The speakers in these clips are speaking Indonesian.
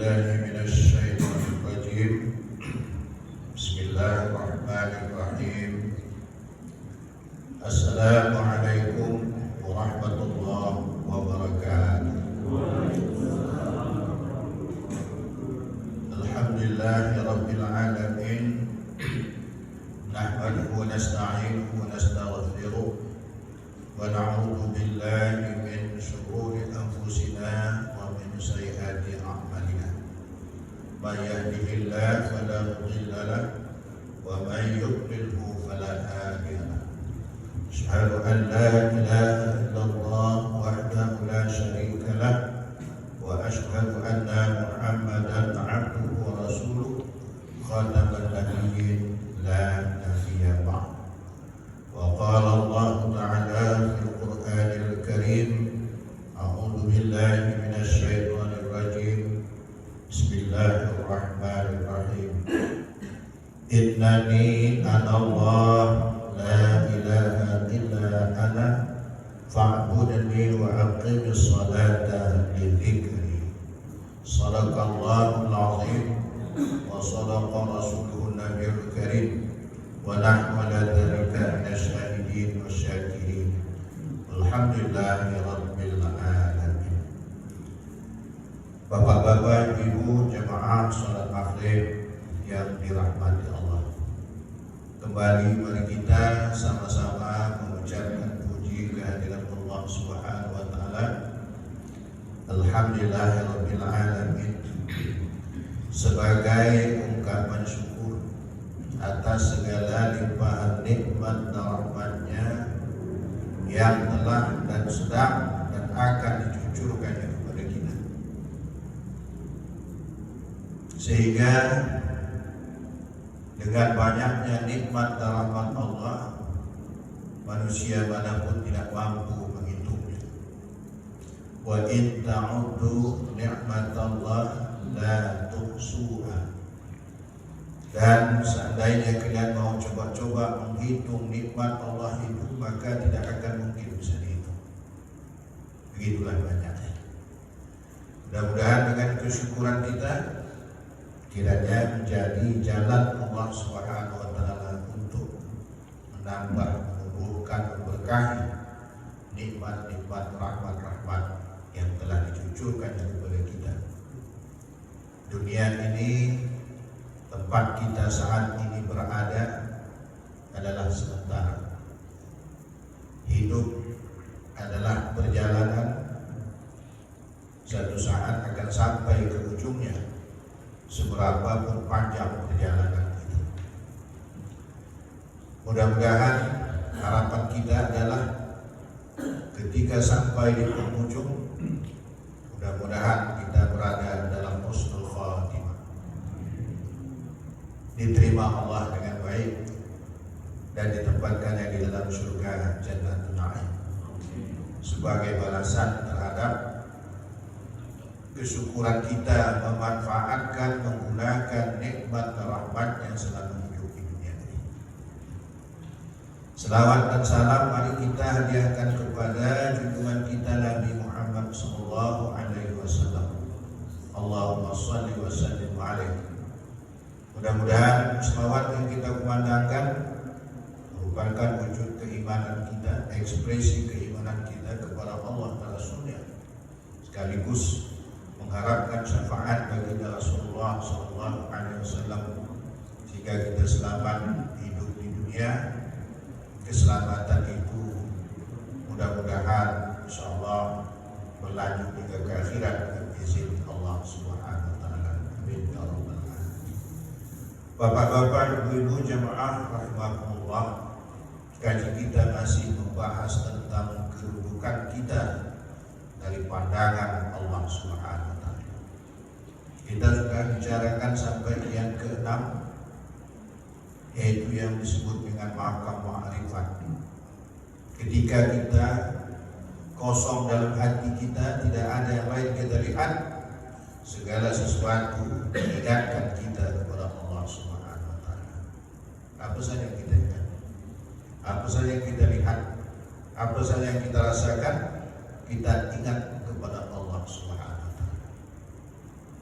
بالله من الشيطان الرجيم بسم الله الرحمن الرحيم السلام عليكم ورحمة الله وبركاته الحمد لله رب العالمين نحمده ونستعينه ونستغفره ونعوذ بالله من شرور أنفسنا ومن سيئات أعمالنا من يهده الله فلا مضل له ومن يضلله فلا هادي له أشهد أن لا إله إلا الله وحده لا شريك له وأشهد أن محمدا عبده ورسوله خاتم النبيين لا نبي بعد وقال الله تعالى في القرآن الكريم أعوذ بالله من الشيطان الرجيم بسم الله الرحمن الرحيم إنني أنا الله لا إله إلا أنا فاعبدني وأقم الصلاة لذكري صدق الله العظيم وصدق رسوله النبي الكريم ونحن على ذلك من الشاهدين والشاكرين الحمد لله رب العالمين. Bapak-bapak, ibu, jemaah salat maghrib yang dirahmati Allah, kembali mari kita sama-sama mengucapkan puji kehadiran Allah Subhanahu wa taala. Alhamdulillahirabbil alamin, sebagai ungkapan syukur atas segala limpahan nikmat dan rahmat-Nya yang telah dan sedang dan akan dicucurkannya kepada kita, sehingga dengan banyaknya nikmat dan rahmat Allah, manusia manapun tidak mampu menghitungnya. Wa in ta'uddu ni'matallah la tuhsuha. Dan seandainya kalian mau coba-coba menghitung nikmat Allah itu, maka tidak akan mungkin bisa dihitung. Begitulah banyaknya. Mudah-mudahan dengan kesyukuran kita kiranya menjadi jalan Allah Subhanahu wa taala untuk menambah, menumbuhkan, memberkahi nikmat-nikmat rahmat-rahmat yang telah dicucurkan kepada kita. Dunia ini, tempat kita saat ini berada, adalah sementara. Hidup adalah perjalanan, suatu saat akan sampai ke ujungnya, seberapa pun panjang perjalanan itu. Mudah-mudahan harapan kita adalah ketika sampai di penghujung, mudah-mudahan kita berada dalam husnul khatimah, diterima Allah dengan baik dan ditempatkannya di dalam surga Jannatul Na'im sebagai balasan terhadap kesyukuran kita memanfaatkan, menggunakan nikmat dan rahmat yang selalu hidup di dunia ini. Selawat dan salam mari kita hadiahkan kepada junjungan kita Nabi Muhammad sallallahu alaihi wasallam. Allahumma shalli wa sallim alaihi. Mudah-mudahan selawat yang kita kumandangkan merupakan wujud keimanan kita, ekspresi keimanan kita kepada Allah dan Rasulnya, sekaligus mengharapkan syafaat bagi Rasulullah sallallahu alaihi wasallam jika kita selamat hidup di dunia. Keselamatan itu mudah-mudahan insyaallah berlanjut hingga ke akhirat dengan izin Allah Subhanahu wa taala. Amin ya rabbal alamin. Bapak-bapak, ibu-ibu, jemaah rahimakumullah, kaji kita masih membahas tentang kedudukan kita dari pandangan Allah Subhanahu wa taala. Kita sudah bicarakan sampai yang ke-6, yaitu yang disebut dengan makam ma'rifat. Ketika kita kosong dalam hati kita, tidak ada yang lain kita lihat, segala sesuatu mengingatkan kita kepada Allah Subhanahu wa taala. Apa saja yang kita lihat, apa saja yang kita lihat, apa saja yang kita rasakan, kita ingat kepada Allah Subhanahu wa taala.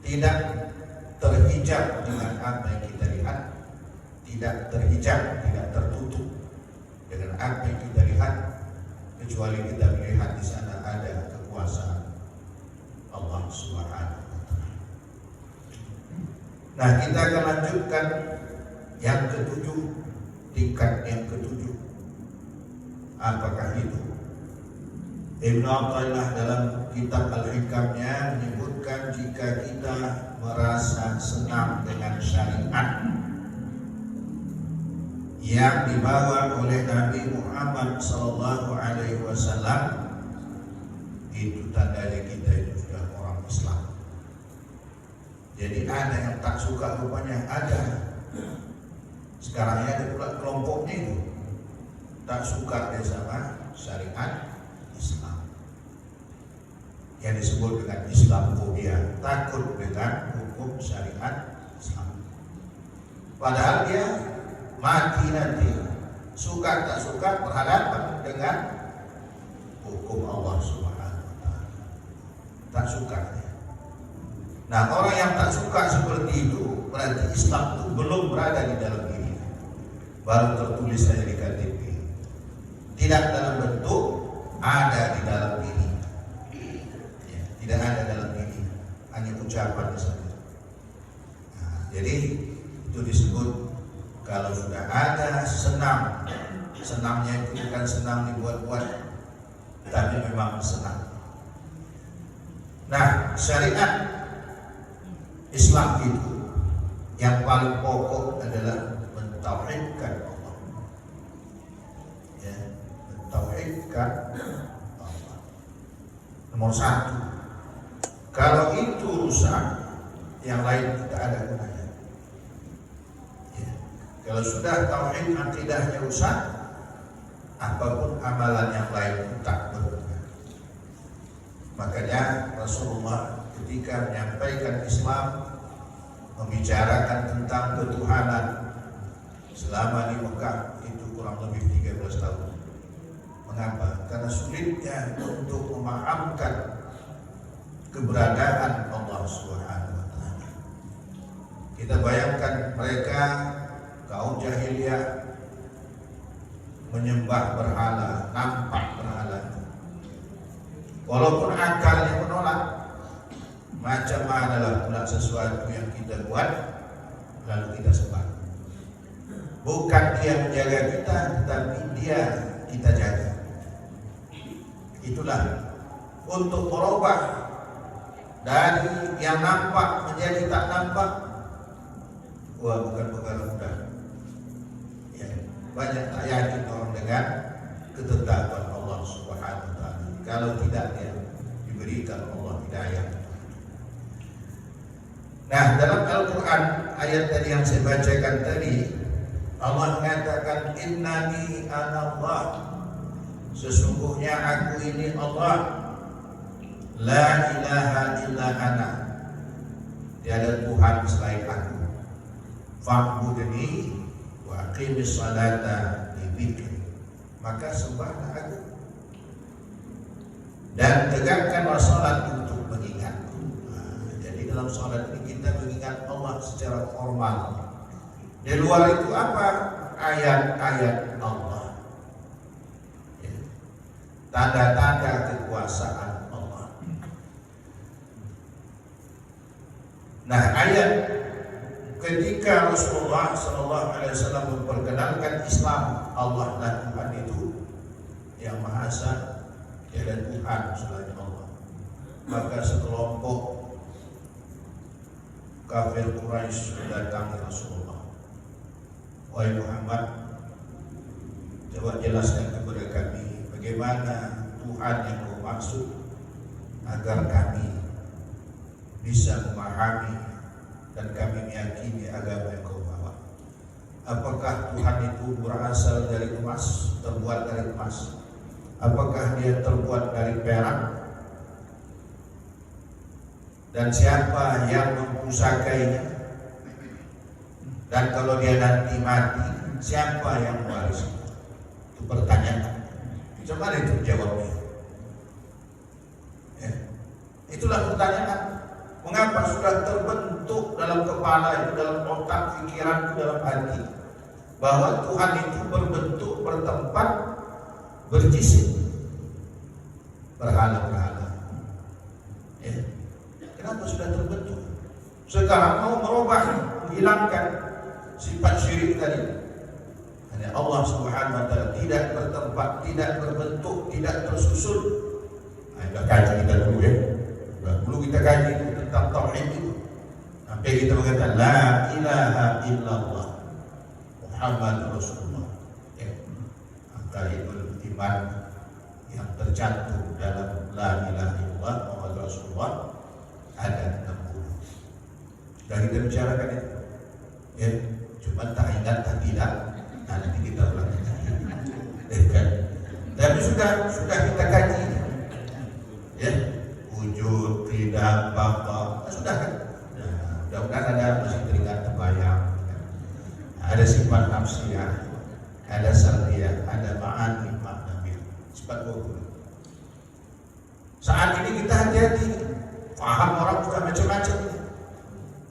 tidak terhijab dengan apa yang kita lihat, tidak terhijab, tidak tertutup dengan apa yang kita lihat, kecuali kita melihat di sana ada kekuasaan Allah Subhanahu wa Ta'ala. Nah, kita akan lanjutkan yang ketujuh, tingkat yang ketujuh. Apakah itu? Ibnu Athaillah dalam kitab Al-Hikamnya menyebutkan jika kita merasa senang dengan syariat yang dibawa oleh Nabi Muhammad SAW, itu tandanya kita itu sudah orang Islam. Jadi ada yang tak suka rupanya, ada. Sekarang ada pula kelompoknya itu tak suka dia sama syariat Islam, yang disebut dengan Islamofobia, takut dengan hukum syariat Islam. Padahal dia mati nanti, suka tak suka berhadapan dengan hukum Allah Subhanahu wa Ta'ala. Tak suka dia. Nah, orang yang tak suka seperti itu berarti Islam itu belum berada di dalam diri, baru tertulis saja di KTP, tidak dalam bentuk ada di dalam diri, ya, tidak ada dalam diri, hanya ucapan saja. Nah, jadi itu disebut kalau sudah ada senang, senangnya itu bukan senang dibuat-buat, tapi memang senang. Nah, syariat Islam itu yang paling pokok adalah mentauhidkan Allah, ya, mentauhidkan Allah. Nomor satu. Kalau itu rusak, yang lain tidak ada gunanya. Ya. Kalau sudah tauhid akidahnya rusak, apapun amalan yang lain tak berguna. Makanya Rasulullah ketika menyampaikan Islam, membicarakan tentang ketuhanan selama di Mekah itu kurang lebih 13 tahun. Mengapa? Karena sulitnya untuk memahamkan keberadaan Allah Subhanahu wa Ta'ala. Kita bayangkan mereka kaum jahiliyah menyembah berhala, nampak berhala. Walaupun akalnya menolak, macam manalah pula sesuatu yang kita buat lalu kita sembah. Bukan dia menjaga kita, tetapi dia kita jaga. Itulah untuk merubah dari yang nampak menjadi tak nampak. Wah, bukan perkara mudah. Ya, banyak tak yakin orang dengan ketetapan Allah Subhanahu wa Ta'ala. Kalau tidak dia diberikan Allah hidayah. Nah, dalam Al-Quran ayat tadi yang saya bacakan tadi, Allah mengatakan innani anallah, sesungguhnya aku ini Allah, la ilaha illa ana, tiada Tuhan selain aku, fa'budni wa aqimis salata li dzikri, maka sembahlah aku dan tegakkanlah salat untuk mengingatku. Jadi dalam salat ini kita mengingat Allah secara formal. Di luar itu apa? Ayat-ayat Allah, ya, tanda-tanda kekuasaan Allah. Nah, ayat ketika Rasulullah SAW memperkenalkan Islam, Allah dan Tuhan itu yang Maha Esa, tiada Tuhan selain Allah, maka sekelompok kafir Quraisy mendatangi Rasulullah. Wahai Muhammad, coba jelaskan kepada kami bagaimana Tuhan yang kau maksud agar kami bisa memahami dan kami meyakini agama yang kau bawa. Apakah Tuhan itu berasal dari emas, terbuat dari emas? Apakah dia terbuat dari perak? Dan siapa yang mempusakainya? Dan kalau dia nanti mati, siapa yang mewaris? Itu pertanyaan. Coba itu jawabnya. Ya. Itulah pertanyaan. Mengapa sudah terbentuk dalam kepala itu, dalam otak, pikiran, dalam hati, bahwa Tuhan itu berbentuk, bertempat, berjisim, berhala-berhala. Ya. Kenapa sudah terbentuk? Sekarang mau merubah, menghilangkan sifat syirik tadi. Hanya Allah Subhanahu wa taala tidak bertempat, tidak berbentuk, tidak tersusun. Nah, kita kaji kita dulu ya. Dulu kita kaji tentang tauhid itu. Sampai kita mengatakan la ilaha illallah Muhammad Rasulullah. Ya. Kalimat iman yang tercantum dalam la ilaha illallah Muhammad Rasulullah ada 60. Dan kita bicarakan itu. Ya, cuma tak ingat tak tidak. Nah, nanti kita ulang kan? Tapi sudah kita kaji. Ya, wujud, tidak, bapa, sudah kan? Nah, mudah-mudahan ada masih teringat terbayang. Ada sifat nafsiyah, ada salbiyah, ada ma'ani, maknawiyah, sifat buruk. Saat ini kita hati-hati, paham orang bukan macam-macam.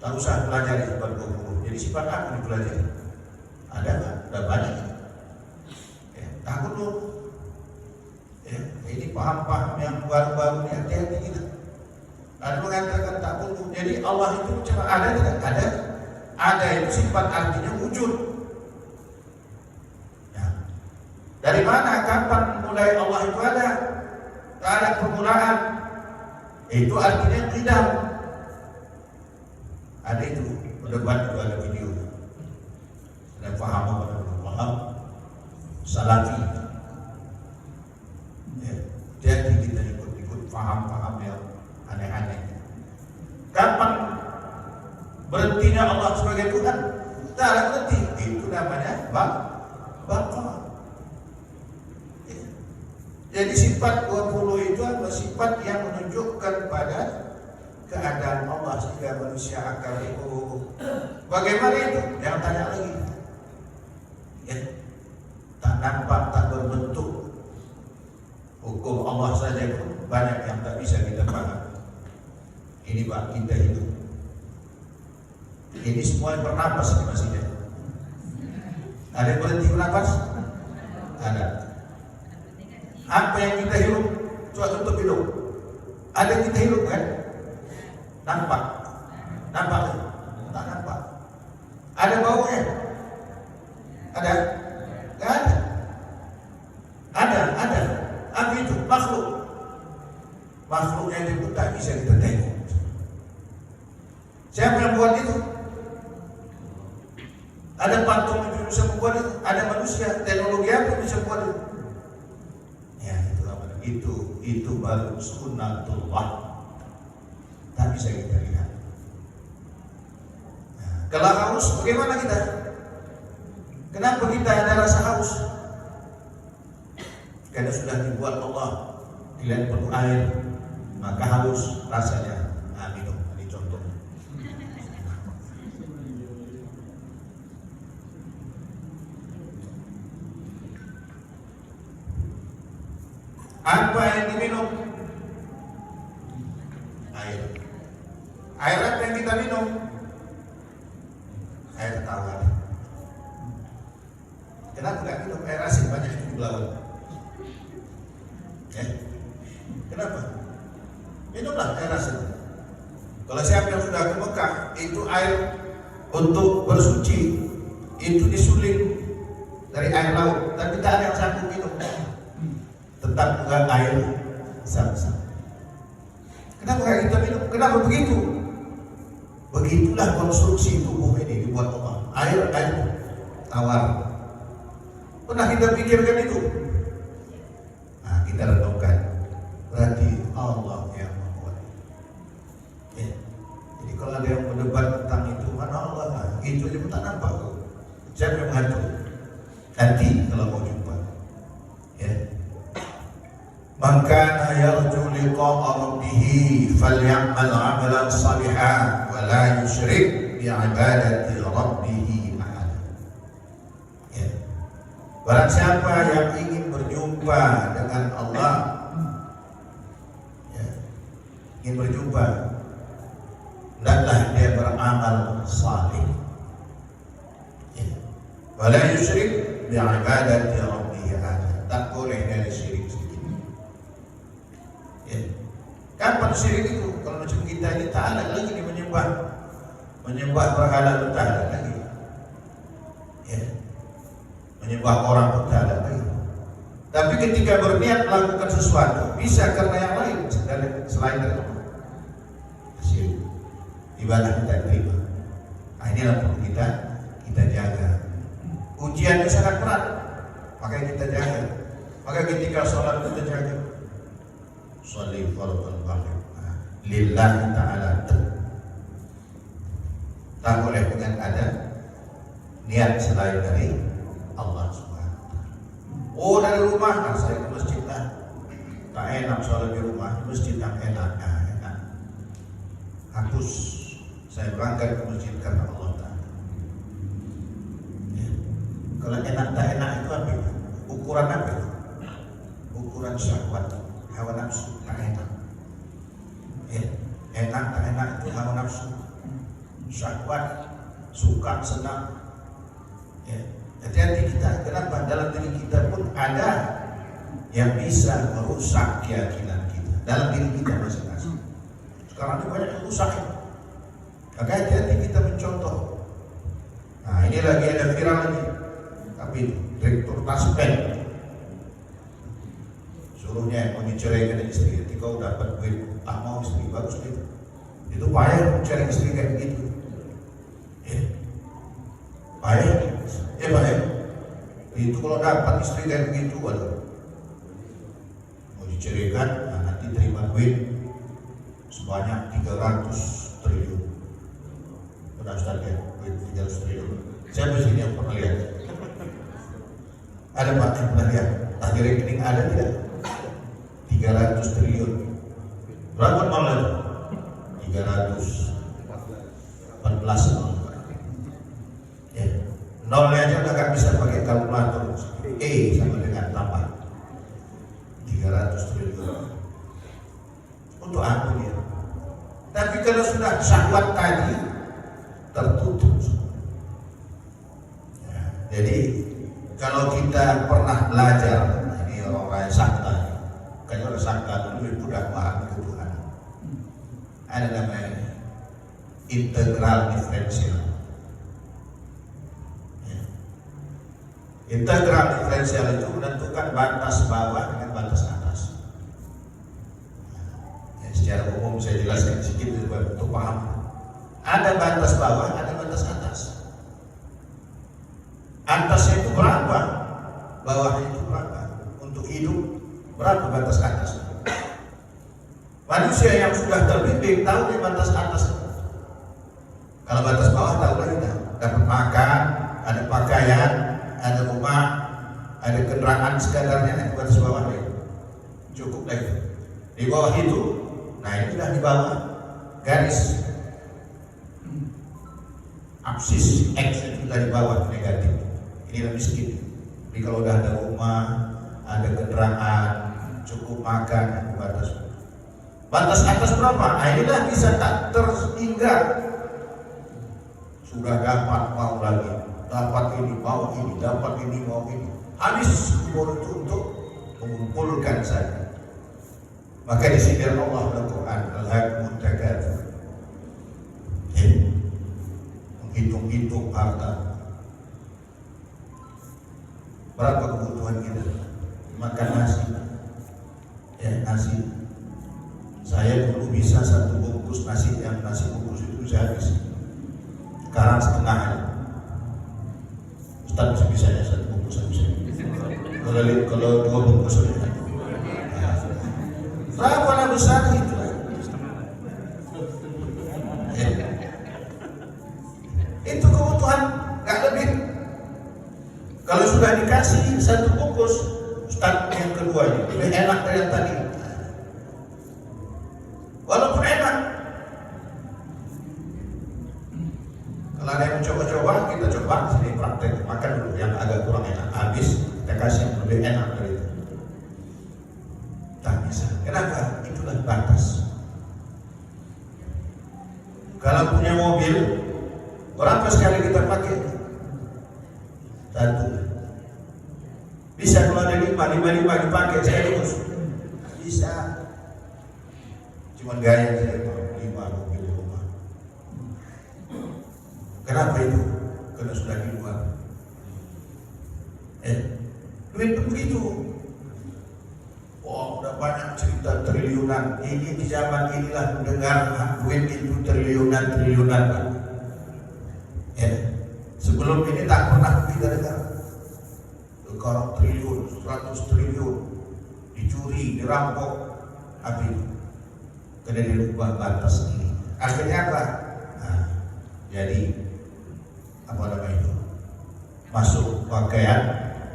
Tak usah pelajari sifat buruk. Jadi sifat apa dipelajari? Ada nggak? Ada banyak. Ya, takut loh. Ya, ini paham-paham yang baru-baru ini hati-hati kita. Ada mengatakan takut. Jadi Allah itu cuma ada tidak? Ada. Ada itu sifat artinya wujud. Ya. Dari mana? Kapan mulai Allah itu ada? Tak ada permulaan. Itu artinya tidak. Ada itu. Berdebat itu ada video. Dan paham apa? Paham salafi. Ya. Jadi kita ikut paham-paham yang aneh-aneh. Kapan berhentinya Allah sebagai Tuhan? Tak ada berhenti. Itu namanya bapa. Ya. Jadi sifat 20 itu adalah sifat yang menunjukkan pada keadaan Allah sehingga manusia akan itu. Bagaimana itu? Yang tanya lagi. Ya. Tak nampak, tak berbentuk. Hukum Allah saja pun banyak yang tak bisa kita paham. Ini Pak, kita hidup. Ini semua yang bernapas di masjid. Ada yang berhenti bernapas? Ada. Apa yang kita hidup? Coba tutup hidung. Ada yang kita hidup kan? Nampak? Nampak? Tak nampak. Ada baunya? Ada? Tidak ada. Ada. Apa itu? Makhluk. Makhluk yang itu tak bisa kita tengok. Siapa yang buat itu? Ada patung yang bisa membuat itu? Ada manusia, teknologi apa yang bisa membuat itu? Ya, itu baru sunnatullah. Tak bisa kita lihat. Nah, kalau haus, bagaimana kita? Kenapa kita ada rasa haus? Karena sudah dibuat Allah dilihat penuh air, maka haus rasanya. Nah, minum. Ini contoh. Apa yang diminum? Air. Air apa yang kita minum? Air tawar. Kenapa nggak minum air asin? Banyak itu di Belawan. Kenapa? Minumlah air asin. Kalau siapa yang sudah ke Mekah, itu air untuk bersuci, itu disuling dari air laut, tapi tak ada yang sanggup minum. Tetap bukan air Zam-Zam. Kenapa kita minum? Kenapa begitu? Begitulah konstruksi tubuh ini dibuat Allah. Air tawar. Pernah kita pikirkan itu? Nah, kita renungkan. Berarti Allah yang membuat. Ya. Jadi kalau ada yang berdebat tentang itu, mana Allah? Nah, itu aja pun tak nampak. Siapa yang mengatur? Nanti kalau mau jumpa. Ya. Man kana yarju liqa'a rabbih falyamal 'amalan shalihan wa la yusyrik bi 'ibadati rabbih ahad. Ya. Barang siapa yang ingin berjumpa dengan Allah, ya, ingin berjumpa, hendaklah dia beramal saleh. Wala yusyrik bi'ibadati rabbih ahad. Tak boleh dari syirik sedikit. Kapan syirik itu? Kalau macam kita ini tak ada lagi dia menyembah berhala pun tak ada lagi. Menyembah orang pun tak ada lagi. Tapi ketika berniat melakukan sesuatu, bisa karena yang lain selain dari Allah. Syirik. Ibadah kita terima. Inilah perlu kita jaga. Ujiannya sangat berat, makanya kita jaga. Maka ketika sholat kita jaga. Sholli fardhu al-fardhu lillahi ta'ala. Tak boleh dengan ada niat selain dari Allah Subhanahu wa ta'ala. Oh, dari rumah saya ke masjid tak enak sholat di rumah, masjid tak enak. Enak. Hapus. Saya berangkat ke masjid karena Allah Ta'ala. Kalau enak tak enak itu apa? Ukuran apa? Ukuran syahwat, hawa nafsu tak enak. Enak tak enak itu hawa nafsu, syahwat, suka senang. Hati-hati kita. Kenapa? Dalam diri kita pun ada yang bisa merusak keyakinan kita. Dalam diri kita masing-masing. Sekarang ini banyak yang rusak. Maka hati-hati kita mencontoh. Nah, ini lagi ada viral lagi. Tapi direktur Taspen suruhnya mau diceraikan istri. Ketika kau dapat duit, tak mau istri, bagus gitu. Itu payah mencari istri kayak begitu. Payah. Payah. Itu kalau dapat istri kayak begitu, waduh. Mau diceraikan, nah nanti terima duit sebanyak 300 triliun. Pernah Ustaz ya, duit 300 triliun. Siapa sini yang pernah lihat? Ada Pak yang pernah lihat? Tadi rekening ada tidak? 300 triliun. Berapa nolnya? 314 nol. Nolnya aja udah gak bisa pakai kalkulator. Sama dengan tambah 300 triliun. Untuk apa dia? Tapi kalau sudah syahwat tadi tertutup. Jadi kalau kita pernah belajar, ini orang-orang sakta, kan orang sakta dulu sudah paham ketuhanan. Ada namanya integral diferensial. Integral diferensial itu menentukan batas bawah dengan batas atas. Secara umum saya jelaskan sedikit untuk paham. Ada batas bawah, ada batas atas. Atasnya itu berapa? Bawahnya itu berapa? Untuk hidup berapa batas atas? Manusia yang sudah terbimbing tahu di batas atas. Kalau batas bawah tahu lagi dapat makan, ada pakaian, ada rumah, ada kendaraan sekadarnya, batas bawah lagi. Cukup lagi. Di bawah itu, nah ini sudah di bawah garis absis X itu sudah di bawah negatif. Inilah miskin. Jadi kalau udah ada rumah, ada kendaraan, cukup makan, batas atas berapa? Nah, inilah bisa tak terhingga. Sudah dapat mau lagi, dapat ini mau ini, dapat ini mau ini. Habis umur itu untuk mengumpulkan saja. Maka disindir Allah dalam Quran, Al-Hakumut Takatsur. Menghitung-hitung harta. Berapa kebutuhan kita? Makan nasi. Nasi. Saya dulu bisa satu bungkus nasi, yang nasi bungkus itu bisa habis. Sekarang setengah. Ustaz bisa ya satu bungkus habis. Kalau dua bungkus saja. Berapa besar itu? Itu kebutuhan, nggak lebih. Kalau sudah dikasih satu bungkus, Ustaz yang kedua lebih enak dari yang tadi. Walaupun enak. Kalau ada yang mencoba-coba, kita coba sini praktek makan dulu yang agak kurang enak. Habis kita kasih yang lebih enak dari itu. Tak bisa. Kenapa? Itulah batas. Kalau Satu. Bisa kalau ada lima dipakai serius. Bisa. Cuma gaya saya 5 mobil rumah. Kenapa itu? Karena sudah di luar. Duit begitu. Oh, udah banyak cerita triliunan. Ini di zaman inilah mendengar duit itu triliunan Pak. Sebelum ini tak pernah kita dengar. Kalau triliun, 100 triliun dicuri, dirampok, habis. Karena dirubah batas ini. Akhirnya apa? Nah, jadi apa namanya itu? Masuk pakaian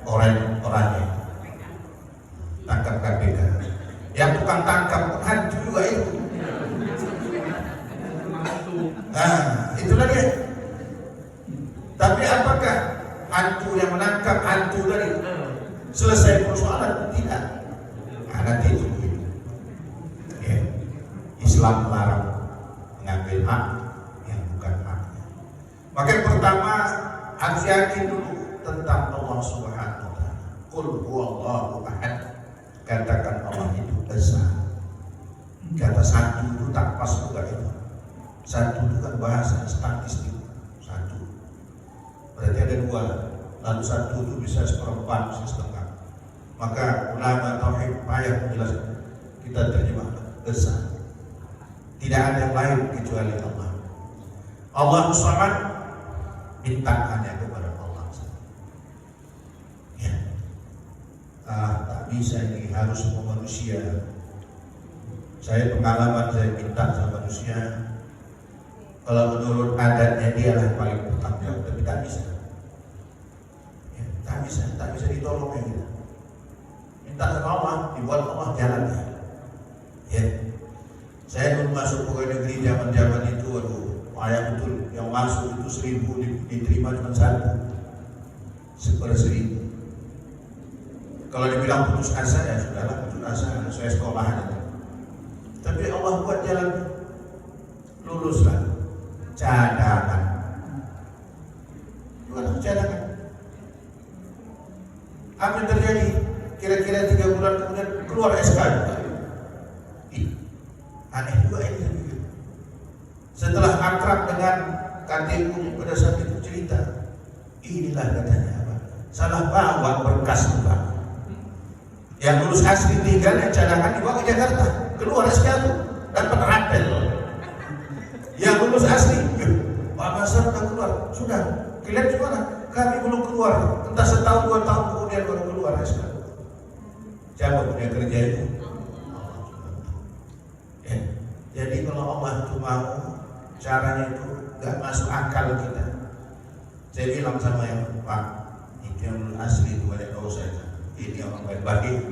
orangnya. Tangkap KPK. Yang tukang tangkap hantu juga itu. Nah, itulah dia. Tapi apakah hantu yang menangkap hantu tadi selesai persoalan? Tidak. Nah, nanti itu. Ya. Islam melarang mengambil hak yang bukan haknya. Maka yang pertama harus yakin dulu tentang Allah Subhanahu wa taala. Qul huwallahu ahad. Katakan Allah itu esa. Kata satu itu tak pas juga itu. Satu itu kan bahasa statistik. Satu. Berarti ada dua. Lalu satu itu bisa 1/4, bisa setengah. Maka ulama tauhid payah menjelaskan. Kita terjemahkan esa. Tidak ada yang lain kecuali Allah. Allah Samad, minta hanya kepada Allah. Ya. Tak bisa ini, harus semua manusia. Saya pengalaman, saya minta sama manusia. Kalau menurut adatnya dia lah paling bertanggung jawab, tapi tak bisa. Ya, tak bisa ditolong ya kita. Minta sama Allah, dibuat Allah jalan. Ya. Saya dulu masuk pegawai negeri zaman itu, ayah betul, yang masuk itu 1000 diterima cuma 1 per 1000. Kalau dibilang putus asa ya sudahlah, putus asa, saya sekolah aja. Tapi Allah buat jalan, luluslah, cadangan. Gimana cadangan? Apa yang terjadi? Kira-kira 3 bulan kemudian keluar SK juga. Aneh juga ini. Setelah akrab dengan KTU pada saat itu cerita, inilah katanya apa? Salah bawa berkas Pak. Yang lulus asli tinggal yang cadangan dibawa ke Jakarta, keluar SK dapat rapel. Yang lulus asli, Pak Masar sudah keluar, sudah. Kalian gimana? Kami belum keluar, entah setahun 2 tahun kemudian baru keluar SK. Siapa punya kerja itu? Jadi kalau Allah itu mau, caranya itu gak masuk akal kita. Saya bilang sama yang Pak, itu yang asli itu banyak dosa. Ini orang baik-baik.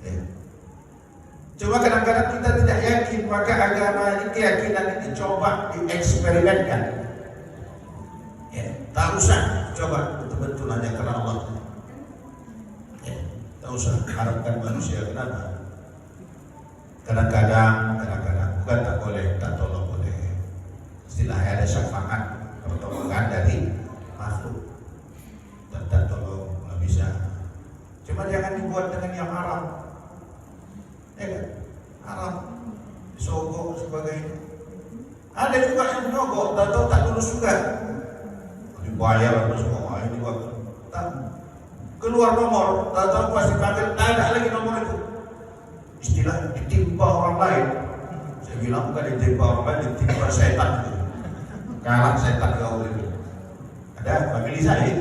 Ya. Cuma kadang-kadang kita tidak yakin, maka agama ini, keyakinan ini coba dieksperimenkan. Ya, tak usah coba betul-betul hanya karena Allah. Ya, tak usah harapkan manusia. Kenapa? Kadang-kadang bukan tak boleh, tak tolong boleh. Istilahnya ada syafaat, pertolongan dari makhluk. Tak tolong, nggak bisa. Cuma jangan dibuat dengan yang haram. Ya kan? Haram, disogok sebagainya. Ada juga yang menyogok, tak lulus juga. Dibayar atau semua ini waktu. Keluar nomor, tak pasti pakai, tak ada lagi nomor itu. Istilah ditimpa orang lain. Saya bilang bukan ditimpa orang lain, ditimpa setan. Kalah setan kau itu. Ada famili saya.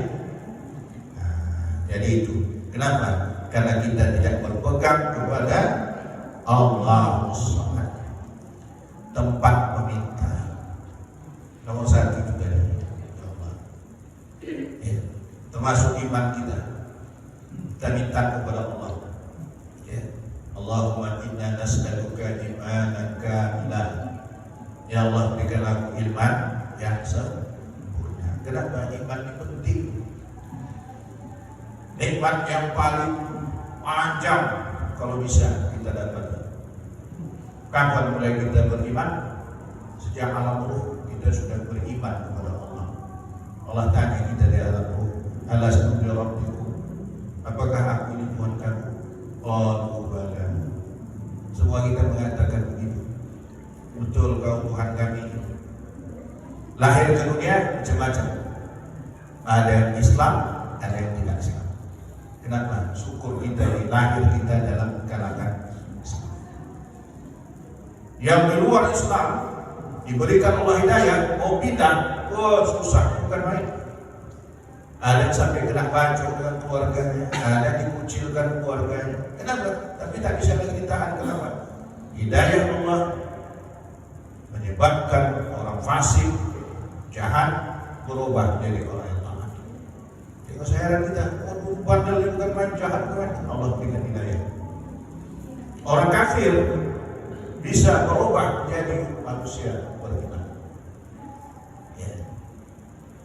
Jadi itu. Kenapa? Karena kita tidak berpegang kepada Allah SWT. Tempat meminta. Nomor 1 itu tadi. Ya Allah. Ya. Termasuk iman kita. Kita minta kepada Allah. Allahumma inna nas'aluka imanan kamilan. Ya Allah, berikan aku iman yang sempurna. Kenapa iman ini penting? Nikmat yang paling panjang kalau bisa kita dapat. Kapan mulai kita beriman? Sejak alam ruh kita sudah beriman kepada Allah. Allah tanya kita di alam ruh, Tuhan kami. Lahir ke dunia macam-macam. Ada yang Islam, ada yang tidak Islam. Kenapa? Syukur kita ini lahir kita dalam kalangan Islam. Yang di luar Islam diberikan Allah hidayah, mau pindah, susah, bukan main. Ada yang sampai kena bacok dengan keluarganya, ada yang dikucilkan keluarganya. Kenapa? Tapi tak bisa lagi ditahan. Kenapa? Hidayah Allah menyebabkan orang fasik, jahat berubah jadi orang yang taat. Jadi saya heran kita, bandel yang bukan main, jahat bukan. Allah berikan hidayah. Orang kafir bisa berubah jadi manusia beriman. Ya.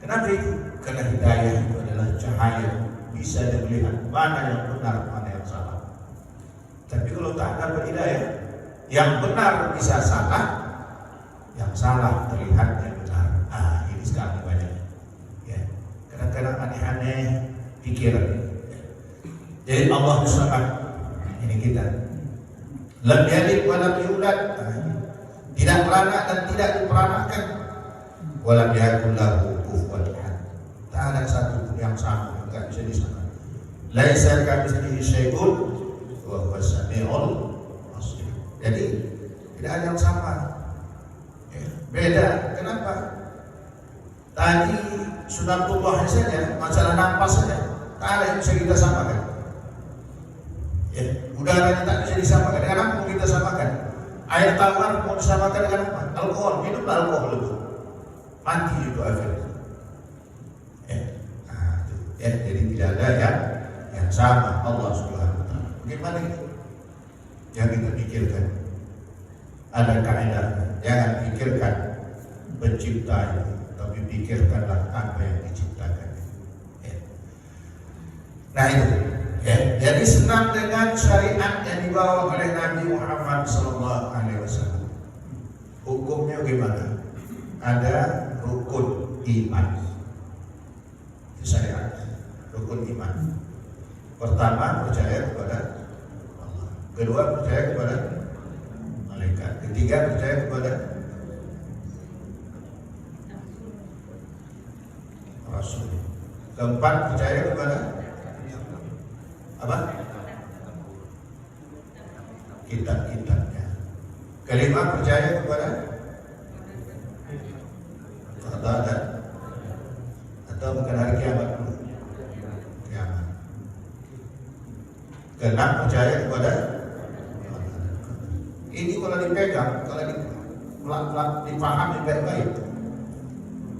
Kenapa itu? Karena hidayah itu adalah cahaya, bisa dilihat mana yang benar, mana yang salah. Tapi kalau tak ada hidayah, yang benar bisa salah, yang salah terlihat yang benar. Ini sekarang banyak. Ya. Kadang-kadang aneh-aneh pikiran. Jadi Allah Subhanahu ini kita. Lam yalid wa lam yulad. Tidak beranak dan tidak diperanakkan. Wa lam yakul lahu kufuwan ahad. Tak ada satu pun yang sama, enggak bisa disamakan. Laisa kamitslihi syai'un wa huwas samiul basir. Jadi tidak ada yang sama. Beda. Kenapa? Tadi sunatullah saja, masalah nafas saja, tak ada yang bisa kita samakan. Ya, udara tak bisa disamakan dengan apa mau kita samakan? Air tawar mau disamakan dengan apa? Alkohol, minumlah alkohol itu, mati itu akhirnya. Jadi tidak ada yang sama. Allah Subhanahu wa Ta'ala. Bagaimana itu? Yang kita pikirkan ada kaidah. Jangan pikirkan pencipta itu, tapi pikirkanlah apa yang diciptakan. Nah itu. Jadi senang dengan syariat yang dibawa oleh Nabi Muhammad SAW. Hukumnya bagaimana? Ada rukun iman. Syariat, rukun iman. Pertama, percaya kepada Allah. Kedua, percaya kepada malaikat. Ketiga, percaya kepada Rasul. Keempat, percaya kepada apa? Kitab-kitabnya. Kelima, percaya kepada qada dan atau bukan hari kiamat dulu. Kiamat. Keenam, percaya kepada ini kalau dipegang, kalau dipahami baik-baik,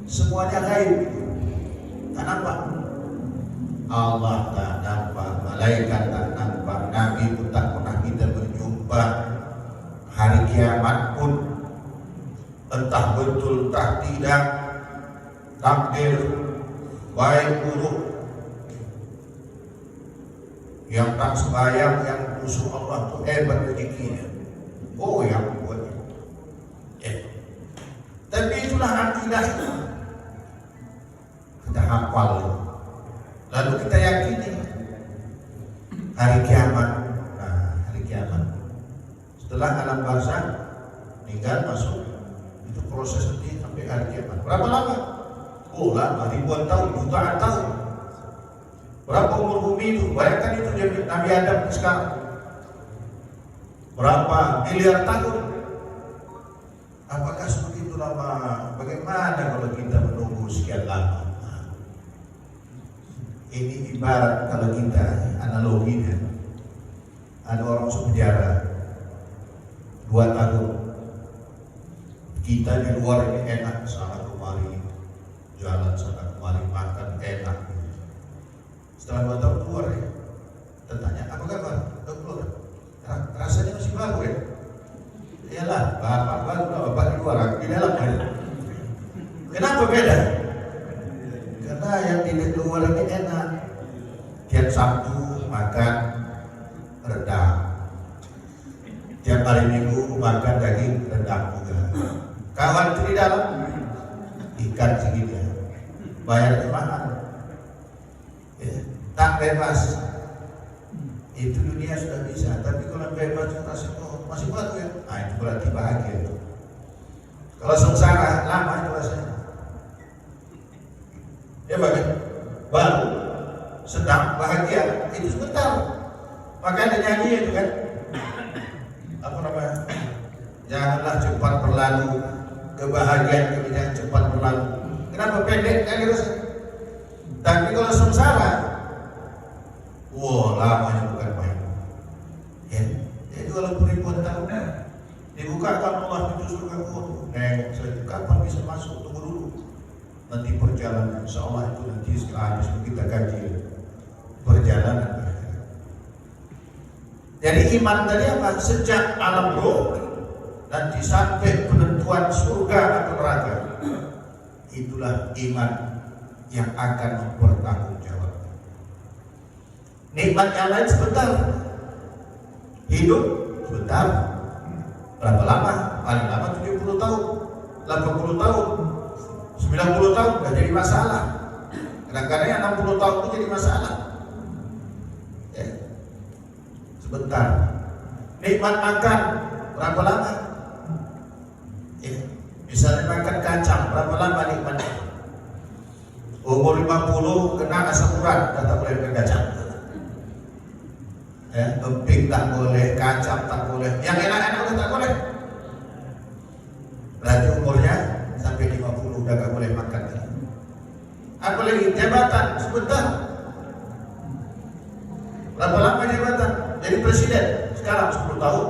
semuanya gaib. Tak nampak. Allah tak nampak, malaikat tak nampak, Nabi pun tak pernah kita berjumpa. Hari kiamat pun entah betul tak tidak, takdir baik buruk, yang tak sembahyang, yang musuh Allah itu hebat rezekinya. Oh yang buat. Tapi itulah akidah kita hafal, lalu kita yakini hari kiamat. Hari kiamat setelah alam barzakh tinggal masuk itu proses ini sampai hari kiamat. Berapa lama? Oh lama, ribuan tahun, jutaan tahun. Berapa umur bumi itu? Bayangkan itu Nabi Adam sekarang. Berapa miliar tahun? Apakah sebegitu lama? Bagaimana kalau kita menunggu sekian lama? Ini ibarat kalau kita analoginya, ada orang masuk penjara 2 tahun. Kita di luar ini enak, sana kemari, jalan sana kemari, makan enak. Setelah 2 tahun keluar ya, tanya apa kabar? Keluar, rasanya masih baru ya. Iyalah, bapak di luar, aku di dalam ya. Kenapa beda? Karena yang di luar ini enak. Tiap Sabtu makan rendang, tiap hari Minggu makan daging rendang juga. Kawan itu di dalam ikan segini, bayar mahal. Tak bebas. Itu dunia sudah bisa, tapi kalau bebas rasanya masih baru ya. Itu berarti bahagia. Kalau sengsara lama itu rasanya. Ya bagus. Baru sedang bahagia itu sebentar. Makanya ada nyanyi itu kan. Apa namanya? Janganlah cepat berlalu, kebahagiaan kemudian cepat berlalu. Kenapa pendek kan gitu? Tapi kalau sengsara, wah lamanya bukan main. Ya, jadi kalau beribuan tahun dibukakan Allah pintu surga, kapan bisa masuk? Tunggu dulu. Nanti perjalanan, insya Allah itu nanti setelah habis kita kaji perjalanan. Jadi iman tadi apa? Sejak alam roh nanti sampai penentuan surga atau neraka, itulah iman yang akan mempertanggungjawabkan. Nikmat yang lain sebentar, hidup sebentar. Berapa lama? Paling lama 70 tahun, 80 tahun, 90 tahun gak jadi masalah. Kadang-kadang yang 60 tahun itu jadi masalah. Ya. Sebentar. Nikmat makan berapa lama? Ya. Misalnya makan kacang berapa lama nikmatnya? Umur 50 kena asam urat, tak boleh makan kacang. Ya, emping tak boleh, kacang tak boleh, yang enak-enak udah tak boleh. Berarti umurnya sampai 50 udah gak boleh makan lagi. Apalagi jabatan sebentar. Berapa lama jabatan? Jadi presiden sekarang 10 tahun.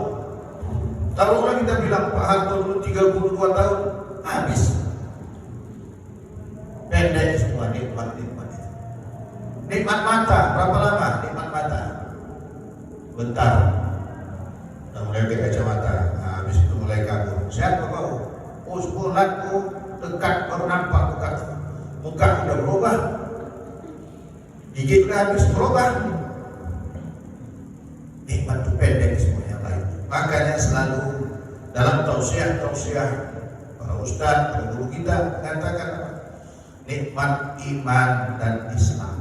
Taruhlah kita bilang Pak Harto dulu 32 tahun, habis. Pendek semua nikmat. Nikmat mata berapa lama? Nikmat mata bentar. Udah mulai pakai kacamata, habis itu mulai kabur. Siapa kau? Oh sekolahku dekat baru nampak muka udah berubah, gigi udah habis berubah. Nikmat itu pendek semua yang lain. Makanya selalu dalam tausiah para ustaz, para guru kita mengatakan nikmat iman dan Islam.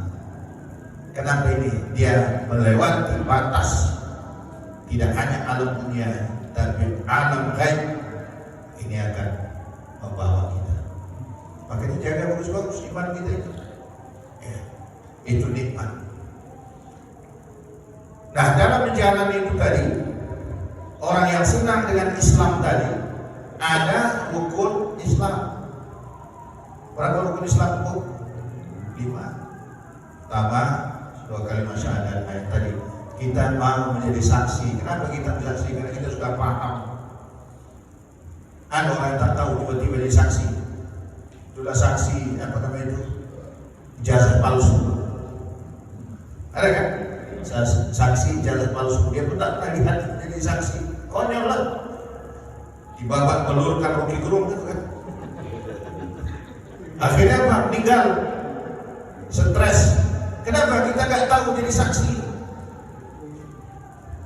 Kenapa ini? Dia melewati batas, tidak hanya alam dunia, tapi alam gaib. Ini akan membawa kita. Makanya jaga bagus-bagus iman kita itu. Ya, itu nikmat. Nah, dalam menjalani itu tadi, orang yang senang dengan Islam tadi, ada rukun Islam. Berapa rukun Islam? 5. Pertama, 2 kalimat syahadat ayat tadi. Kita mau menjadi saksi. Kenapa kita saksi? Karena kita sudah paham. Ada orang yang tak tahu tiba-tiba jadi saksi. Itulah saksi, apa namanya itu? Ijazah palsu. Ada kan? Saksi ijazah palsu. Dia pun tak pernah lihat jadi saksi. Konyol lah. Dibabak belurkan Rocky Gerung gitu kan. Akhirnya apa? Meninggal. Stres. Kenapa kita nggak tahu jadi saksi?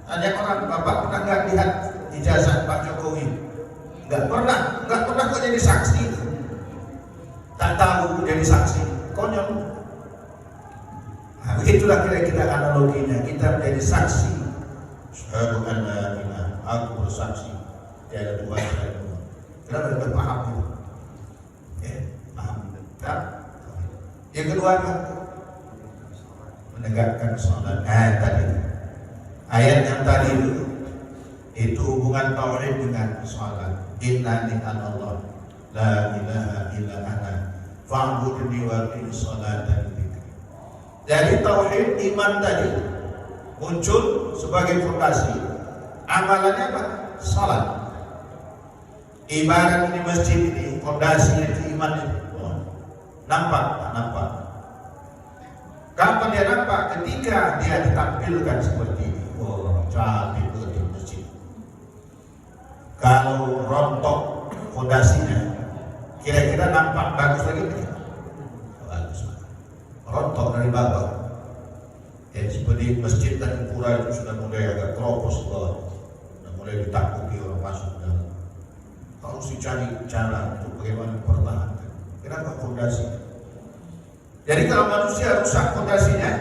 Ada orang, bapak pernah nggak lihat ijazah Pak Jokowi? Nggak pernah kok jadi saksi. Tak tahu jadi saksi, konyol. Nah, begitulah kira-kira analoginya. Kita menjadi saksi. Asyhadu an la ilaha, aku bersaksi tiada Tuhan selain Allah. Kenapa kita paham itu? Ya, paham. Tak. Yang kedua apa? Menegakkan sholat. Tadi ayat yang tadi itu hubungan tauhid dengan sholat. Innani anallah la ilaha illa ana fa'budni wa aqim sholata li. Jadi tauhid iman tadi muncul sebagai fondasi. Amalannya apa? Sholat. Ibarat ini masjid ini fondasinya itu iman itu. Nampak? Kapan dia nampak? Ketika dia ditampilkan seperti ini. Oh, cantik betul masjid. Kalau rontok fondasinya, kira-kira nampak bagus lagi tidak? Bagus. Rontok dari bawah. Seperti masjid dan pura itu sudah mulai agak keropos bawah. Sudah mulai ditakuti orang masuk dalam. Harus dicari cara untuk bagaimana mempertahankan. Kenapa fondasi? Jadi kalau manusia rusak fondasinya,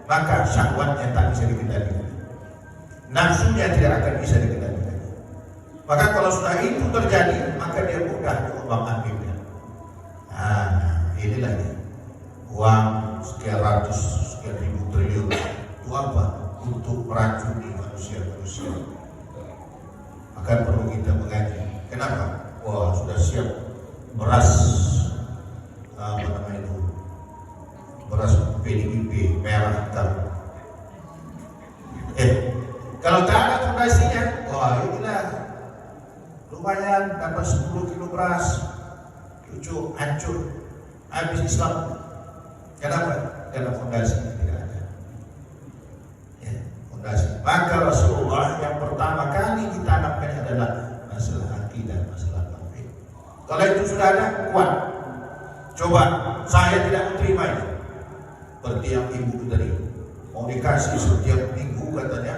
maka syahwatnya tak bisa dikendalikan, nafsunya tidak akan bisa dikendalikan. Maka kalau sudah itu terjadi, maka dia mudah diombang-ambingnya. Nah, inilah dia. Uang sekian ratus, sekian ribu triliun itu apa? Untuk meracuni manusia-manusia. Maka perlu kita mengaji. Kenapa? Wah, sudah siap beras apa namanya itu? Beras PDIP merah hitam. Kalau tak ada fondasinya, wah inilah lumayan dapat 10 kilo beras, cucu hancur, habis Islam. Kenapa? Karena fondasinya tidak ada. Ya, fondasi. Maka Rasulullah yang pertama kali ditanamkan adalah masalah akidah, masalah tauhid. Kalau itu sudah ada, kuat. Coba, saya tidak menerima itu. Seperti yang ibu tadi mau dikasih setiap minggu katanya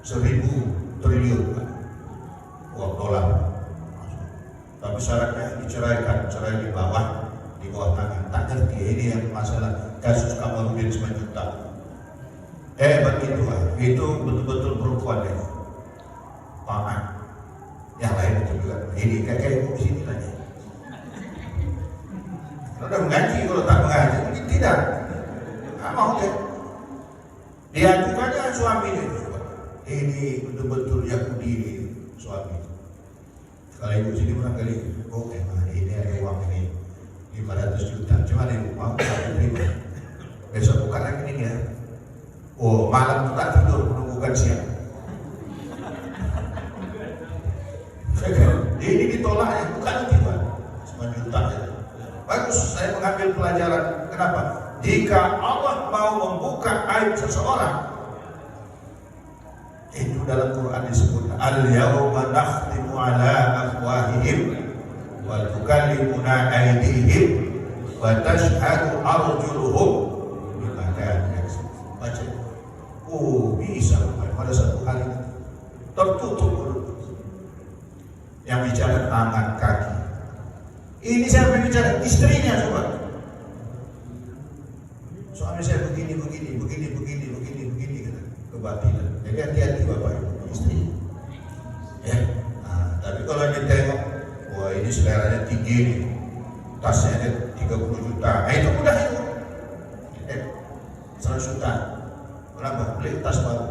1.000 triliun uang dolar. Tapi syaratnya diceraikan, cerai di bawah tangan. Tak ngerti ini yang masalah kasus Kamarudin 9 juta. Begitu itu betul-betul perempuan ini. Paman. Yang lain itu juga. Ini kayak ibu di sini lagi. Kalau udah mengaji, kalau tak mengaji mungkin tidak. Nggak mau deh. Diajukannya suami ini betul-betul Yahudi ini suami. Kalau ibu sini barangkali, ini ada uang ini 500 juta. Cuma ibu mau terima. Besok bukan lagi ini ya. Oh, malam tak tidur menunggukan siang. Ini ditolak ya, bukan tiba 9 juta ya. Bagus, saya mengambil pelajaran. Kenapa? Jika Allah mau membuka aib seseorang, itu dalam Quran disebut al-yawma nakhtimu ala afwahihim wa tukallimuna aydihim wa tashhadu arjuluhum bima kanu yaksibun. Baca. Bisa pada satu hari tertutup mulut. Yang bicara tangan kaki. Ini saya berbicara istrinya coba. Suami saya begini kebatilan. Jadi hati-hati bapak ibu istri. Ya. Tapi kalau dia tengok, wah ini seleranya tinggi nih, tasnya 30 juta. Itu mudah itu. 100 juta. Kenapa? Beli tas baru.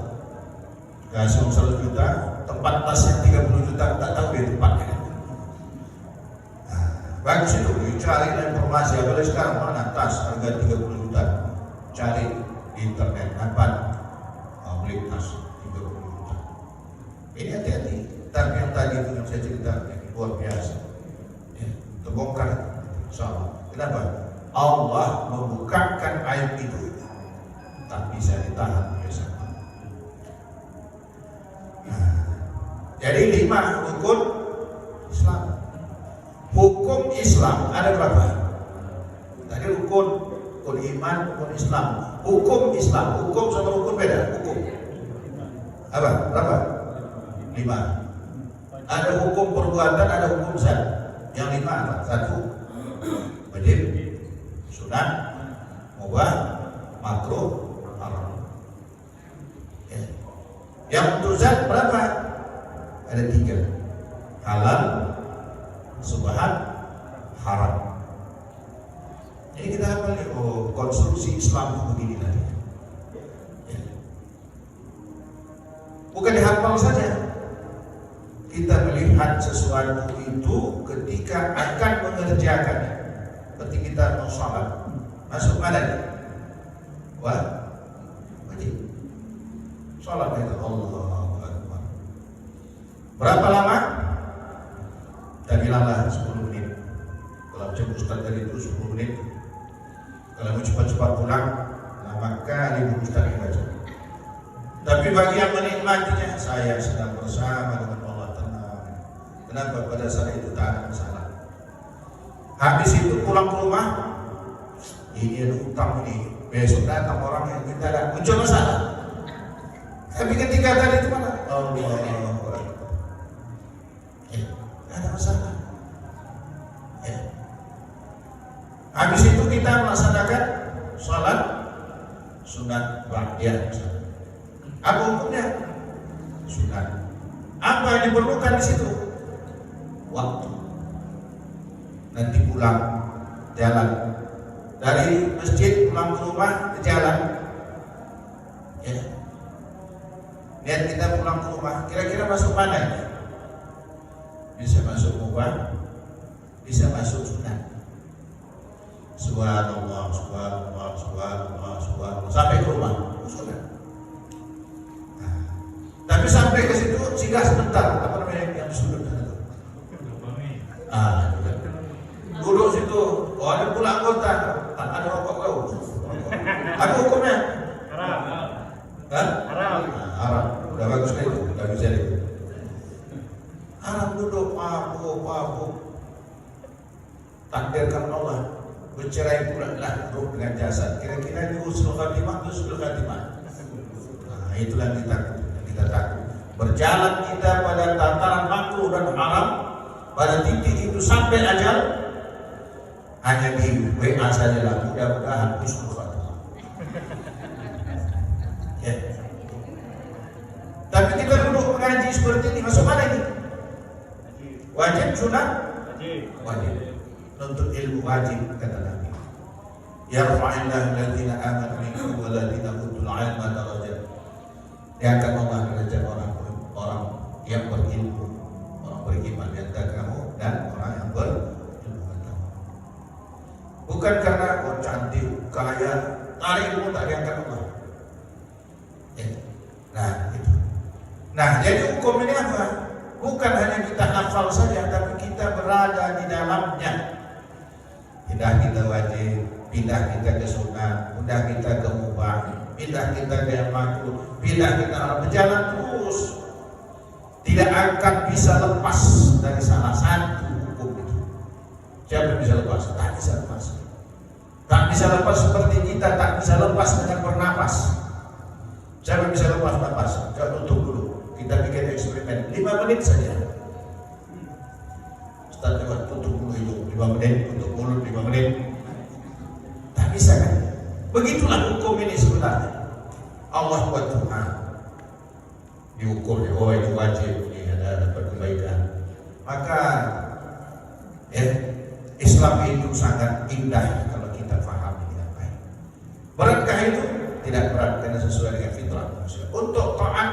Kasih 100 juta, tempat tasnya 30 juta, tak tahu dia tempatnya. Bagus itu, cari informasi. Apalagi sekarang mana tas harga 30 juta. Cari di internet, dapat beli tas 30 juta. Ini hati-hati. Tapi yang tadi itu yang saya cerita luar biasa. Terbongkar sama. Kenapa? Allah membukakan aib itu, tak bisa ditahan oleh siapa. Jadi 5 rukun Islam. Hukum Islam ada berapa? Tadi rukun iman, rukun Islam. Hukum Islam, hukum sama rukun beda. Hukum apa? Berapa? 5. Ada hukum perbuatan, ada hukum zat. Yang 5 apa? 1 wajib, sunat, mubah, makruh, haram. Yang untuk zat berapa? Ada 3. Halal, subhan, haram. Jadi kita hafal nih, konstruksi Islam itu begini tadi. Bukan dihafal saja. Kita melihat sesuatu itu ketika akan mengerjakan. Seperti kita mau sholat, masuk mana nih? Wah, wajib. Sholat itu Allahu Akbar. Berapa lama? Tak bilanglah 10 menit. Kalau cek Ustaz tadi itu 10 menit. Kalau mau cepat-cepat pulang, lama kali Ustaz baca. Tapi bagi yang menikmatinya, saya sedang bersama dengan Allah tenang. Kenapa? Pada saat itu tak ada masalah. Habis itu pulang ke rumah, ini ada utang ini. Besok datang orang yang minta ada muncul masalah. Tapi ketika tadi itu mana? Allah. Ada masalah. Habis itu kita melaksanakan sholat sunat ba'diyah. Apa hukumnya? Sunat. Apa yang diperlukan di situ? Waktu. Nanti pulang jalan dari masjid pulang ke rumah ke jalan. Ya. Lihat kita pulang ke rumah, kira-kira masuk mana ini? Bisa masuk mubah, bisa masuk sunat. Subhanallah, subhanallah, subhanallah, subhanallah, sampai ke rumah sunat. Nah, tapi sampai ke situ singgah sebentar, apa namanya yang sudut itu? Duduk situ, oh ada pula anggota, ada rokok kau. Apa hukumnya? Haram. Hah? Haram. Haram. Udah bagus kan itu, udah bisa itu. Haram duduk, mabuk. Takdirkan Allah, bercerai pula lah ruh dengan jasad. Kira-kira ini husnul khatimah, husnul khatimah. Nah, itulah kita takut. Berjalan kita pada tataran makruh dan haram, pada titik itu sampai ajal, hanya di WA saja lah, mudah-mudahan husnul khatimah. Ya. Tapi kita duduk mengaji seperti ini, masuk mana ini? Wajib, sunat? Wajib. Untuk ilmu wajib, kata Nabi. Yarfa'illahu alladhina amanu minkum walladhina utul ilma darajat. Dia akan Allah derajat orang yang berilmu, orang beriman di antara kamu dan orang yang berilmu kamu. Bukan karena orang cantik, kaya, tarik ilmu tak diangkat Allah. Ya. Nah, itu. Nah, jadi hukum ini apa? Bukan hanya kita hafal saja, tapi kita berada di dalamnya. Pindah kita wajib, pindah kita ke sunnah, pindah kita ke mubah, pindah kita ke yang makruh, pindah kita berjalan terus. Tidak akan bisa lepas dari salah satu hukum itu. Siapa bisa lepas? Tak bisa lepas. Tak bisa lepas seperti kita tak bisa lepas dengan bernapas. Siapa bisa lepas napas? Kita tutup dulu. Kita bikin eksperimen 5 menit saja. Ustaz lewat tutup dulu itu 5 menit, tutup mulut 5 menit. Tak bisa kan? Begitulah hukum ini sebenarnya. Allah buat Tuhan dihukum, oh ini wajib, ini ada kebaikan. Maka Islam itu sangat indah kalau kita fahami dengan baik. Beratkah itu? Tidak berat karena sesuai dengan fitrah manusia. Untuk taat